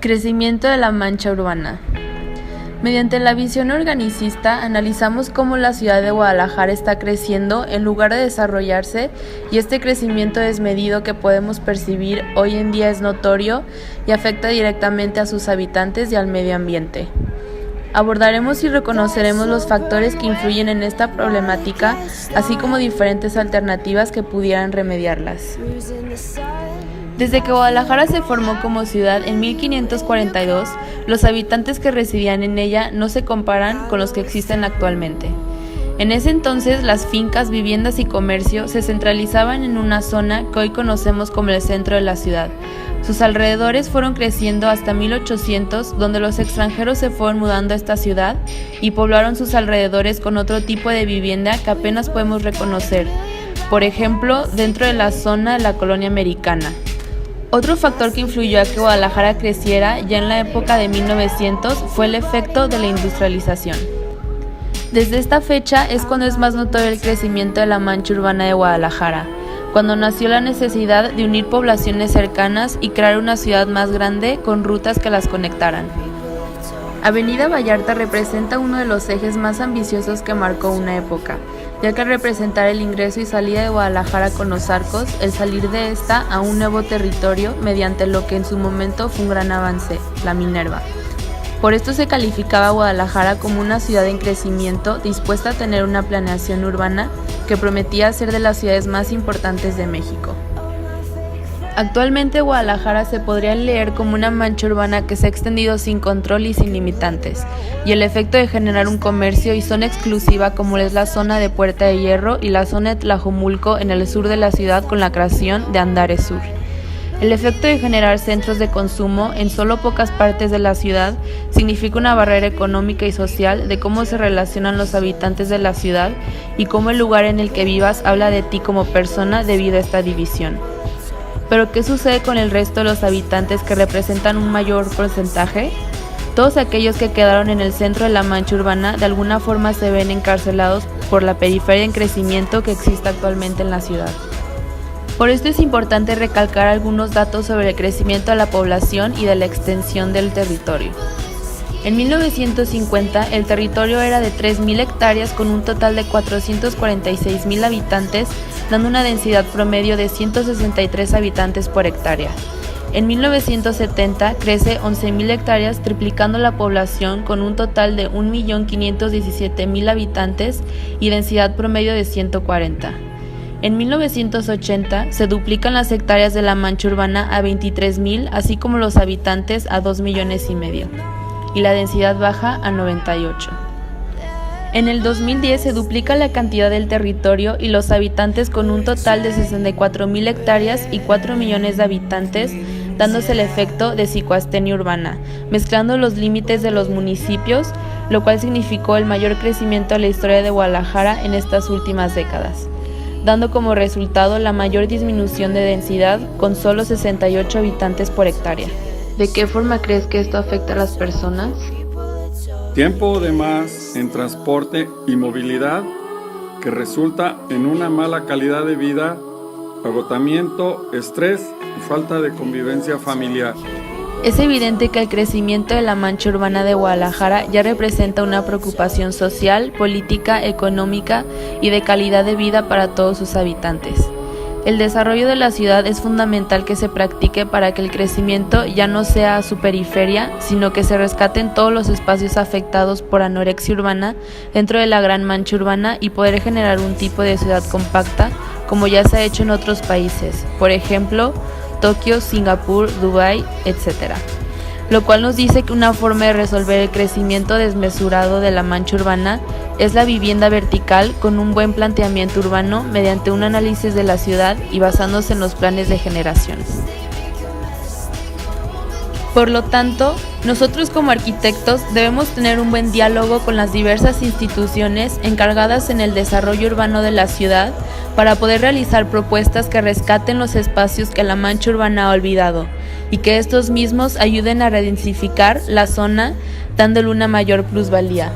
Crecimiento de la mancha urbana. Mediante la visión organicista, analizamos cómo la ciudad de Guadalajara está creciendo en lugar de desarrollarse, y este crecimiento desmedido que podemos percibir hoy en día es notorio y afecta directamente a sus habitantes y al medio ambiente. Abordaremos y reconoceremos los factores que influyen en esta problemática, así como diferentes alternativas que pudieran remediarlas. Desde que Guadalajara se formó como ciudad en 1542, los habitantes que residían en ella no se comparan con los que existen actualmente. En ese entonces, las fincas, viviendas y comercio se centralizaban en una zona que hoy conocemos como el centro de la ciudad. Sus alrededores fueron creciendo hasta 1800, donde los extranjeros se fueron mudando a esta ciudad y poblaron sus alrededores con otro tipo de vivienda que apenas podemos reconocer, por ejemplo, dentro de la zona de la colonia americana. Otro factor que influyó a que Guadalajara creciera ya en la época de 1900 fue el efecto de la industrialización. Desde esta fecha es cuando es más notorio el crecimiento de la mancha urbana de Guadalajara, cuando nació la necesidad de unir poblaciones cercanas y crear una ciudad más grande con rutas que las conectaran. Avenida Vallarta representa uno de los ejes más ambiciosos que marcó una época, ya que al representar el ingreso y salida de Guadalajara con los arcos, el salir de esta a un nuevo territorio mediante lo que en su momento fue un gran avance, la Minerva. Por esto se calificaba a Guadalajara como una ciudad en crecimiento dispuesta a tener una planeación urbana que prometía ser de las ciudades más importantes de México. Actualmente Guadalajara se podría leer como una mancha urbana que se ha extendido sin control y sin limitantes, y el efecto de generar un comercio y zona exclusiva como es la zona de Puerta de Hierro y la zona de Tlajomulco en el sur de la ciudad con la creación de Andares Sur. El efecto de generar centros de consumo en solo pocas partes de la ciudad significa una barrera económica y social de cómo se relacionan los habitantes de la ciudad y cómo el lugar en el que vivas habla de ti como persona debido a esta división. ¿Pero qué sucede con el resto de los habitantes que representan un mayor porcentaje? Todos aquellos que quedaron en el centro de la mancha urbana de alguna forma se ven encarcelados por la periferia en crecimiento que existe actualmente en la ciudad. Por esto es importante recalcar algunos datos sobre el crecimiento de la población y de la extensión del territorio. En 1950, el territorio era de 3.000 hectáreas con un total de 446.000 habitantes, dando una densidad promedio de 163 habitantes por hectárea. En 1970 crece 11.000 hectáreas, triplicando la población con un total de 1.517.000 habitantes y densidad promedio de 140. En 1980 se duplican las hectáreas de la mancha urbana a 23.000, así como los habitantes a 2,5 millones, y la densidad baja a 98. En el 2010 se duplica la cantidad del territorio y los habitantes con un total de 64.000 hectáreas y 4 millones de habitantes, dándose el efecto de psicoastenia urbana, mezclando los límites de los municipios, lo cual significó el mayor crecimiento de la historia de Guadalajara en estas últimas décadas, dando como resultado la mayor disminución de densidad con solo 68 habitantes por hectárea. ¿De qué forma crees que esto afecta a las personas? Tiempo de más en transporte y movilidad que resulta en una mala calidad de vida, agotamiento, estrés y falta de convivencia familiar. Es evidente que el crecimiento de la mancha urbana de Guadalajara ya representa una preocupación social, política, económica y de calidad de vida para todos sus habitantes. El desarrollo de la ciudad es fundamental que se practique para que el crecimiento ya no sea a su periferia, sino que se rescaten todos los espacios afectados por anorexia urbana dentro de la gran mancha urbana y poder generar un tipo de ciudad compacta como ya se ha hecho en otros países, por ejemplo, Tokio, Singapur, Dubái, etc. Lo cual nos dice que una forma de resolver el crecimiento desmesurado de la mancha urbana es la vivienda vertical con un buen planteamiento urbano mediante un análisis de la ciudad y basándose en los planes de generación. Por lo tanto, nosotros como arquitectos debemos tener un buen diálogo con las diversas instituciones encargadas en el desarrollo urbano de la ciudad para poder realizar propuestas que rescaten los espacios que la mancha urbana ha olvidado y que estos mismos ayuden a redensificar la zona dándole una mayor plusvalía.